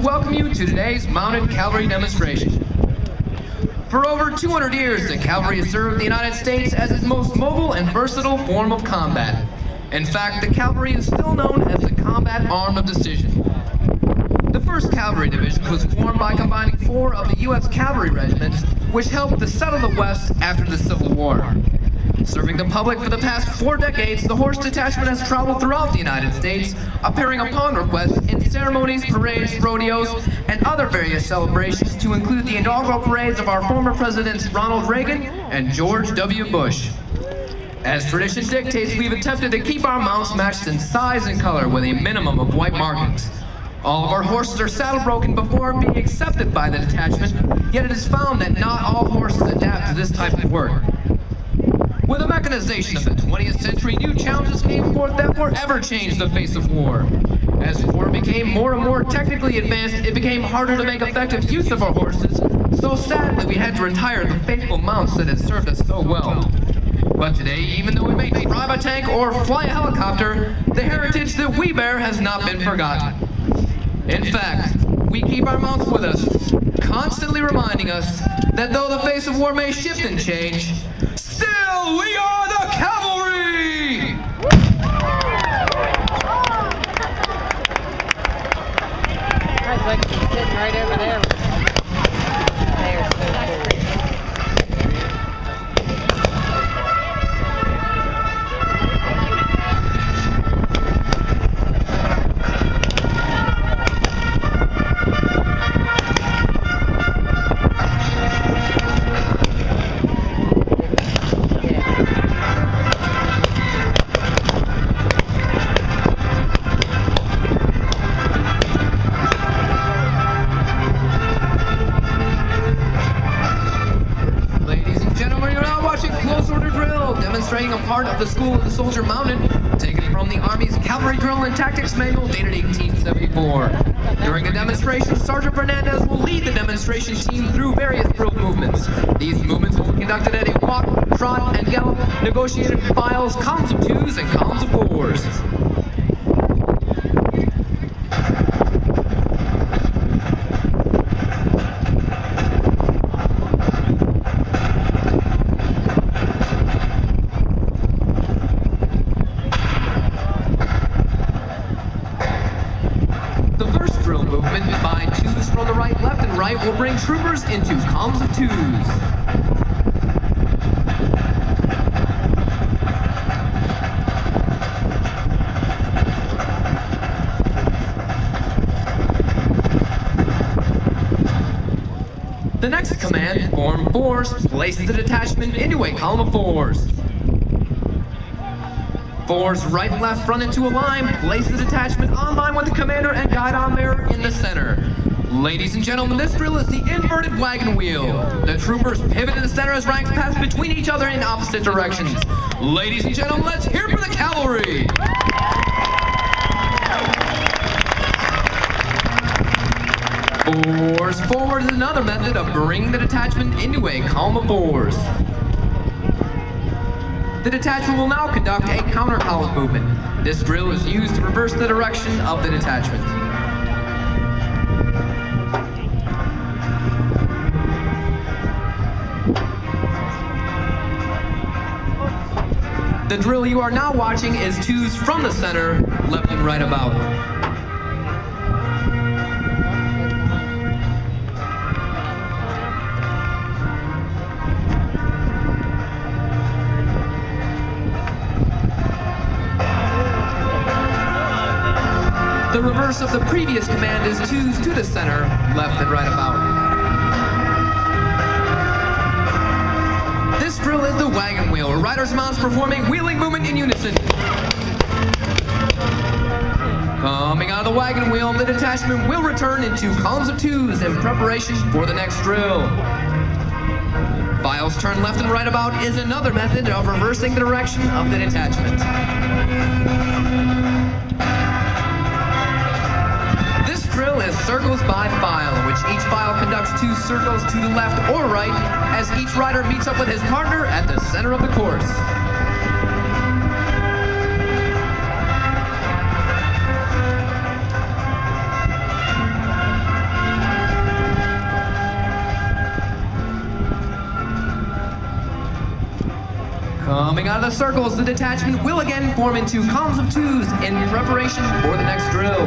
Welcome you to today's mounted cavalry demonstration. For over 200 years, the cavalry has served the United States as its most mobile and versatile form of combat. In fact, the cavalry is still known as the combat arm of decision. The 1st Cavalry Division was formed by combining 4 of the U.S. cavalry regiments, which helped to settle the West after the Civil War. Serving the public for the past 4 decades, the horse detachment has traveled throughout the United States, appearing upon request in ceremonies, parades, rodeos, and other various celebrations to include the inaugural parades of our former presidents Ronald Reagan and George W. Bush. As tradition dictates, we've attempted to keep our mounts matched in size and color with a minimum of white markings. All of our horses are saddle broken before being accepted by the detachment, yet it is found that not all horses adapt to this type of work. With the mechanization of the 20th century, new challenges came forth that forever changed the face of war. As war became more and more technically advanced, it became harder to make effective use of our horses, so sadly we had to retire the faithful mounts that had served us so well. But today, even though we may drive a tank or fly a helicopter, the heritage that we bear has not been forgotten. In fact, we keep our mounts with us, constantly reminding us that though the face of war may shift and change, still we are the cavalry! Guys, like sitting right over there. They are so cool. Demonstrating a part of the School of the Soldier Mounted, taken from the Army's Cavalry Drill and Tactics Manual dated 1874. During the demonstration, Sergeant Fernandez will lead the demonstration team through various drill movements. These movements will be conducted at a walk, trot, and gallop, negotiated files, columns of 2s, and columns of 4s. Will bring troopers into columns of 2s. The next command, form 4s, places the detachment into a column of 4s. 4s right, left, front into a line, place the detachment on line with the commander and guide on bearer in the center. Ladies and gentlemen, this drill is the inverted wagon wheel. The troopers pivot in the center as ranks pass between each other in opposite directions. Ladies and gentlemen, let's hear it for the cavalry! 4s forward is another method of bringing the detachment into a column of 4s. The detachment will now conduct a counter column movement. This drill is used to reverse the direction of the detachment. The drill you are now watching is 2s from the center, left and right about. The reverse of the previous command is 2s to the center, left and right about. This drill is the wagon wheel, where riders' mounts performing wheeling movement in unison. Coming out of the wagon wheel, the detachment will return into columns of 2s in preparation for the next drill. Files turn left and right about is another method of reversing the direction of the detachment. This drill is circles by file, in which each file conducts 2 circles to the left or right as each rider meets up with his partner at the center of the course. Coming out of the circles, the detachment will again form into columns of twos in preparation for the next drill.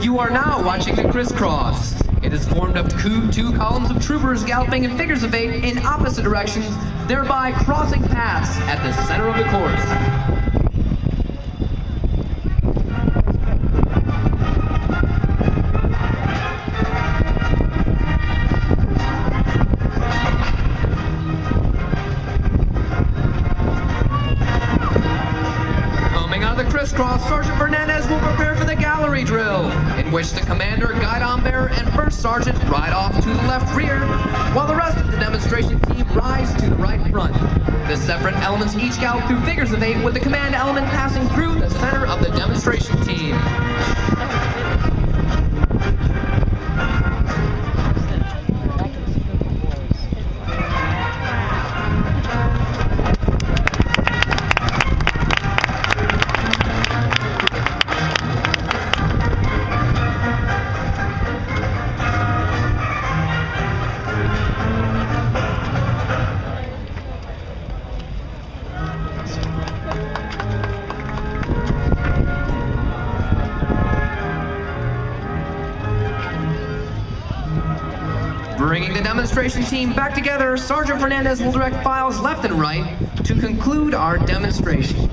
You are now watching the crisscross. It is formed of two columns of troopers galloping in figures of 8 in opposite directions, thereby crossing paths at the center of the course. Crisscross, Sergeant Fernandez will prepare for the gallery drill, in which the commander, guidon bearer, and first sergeant ride off to the left rear, while the rest of the demonstration team rides to the right front. The separate elements each gallop through figures of 8, with the command element passing through the center of the demonstration team. Bringing the demonstration team back together, Sergeant Fernandez will direct files left and right to conclude our demonstration.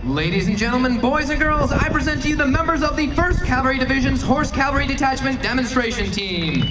Ladies and gentlemen, boys and girls, I present to you the members of the 1st Cavalry Division's Horse Cavalry Detachment Demonstration Team.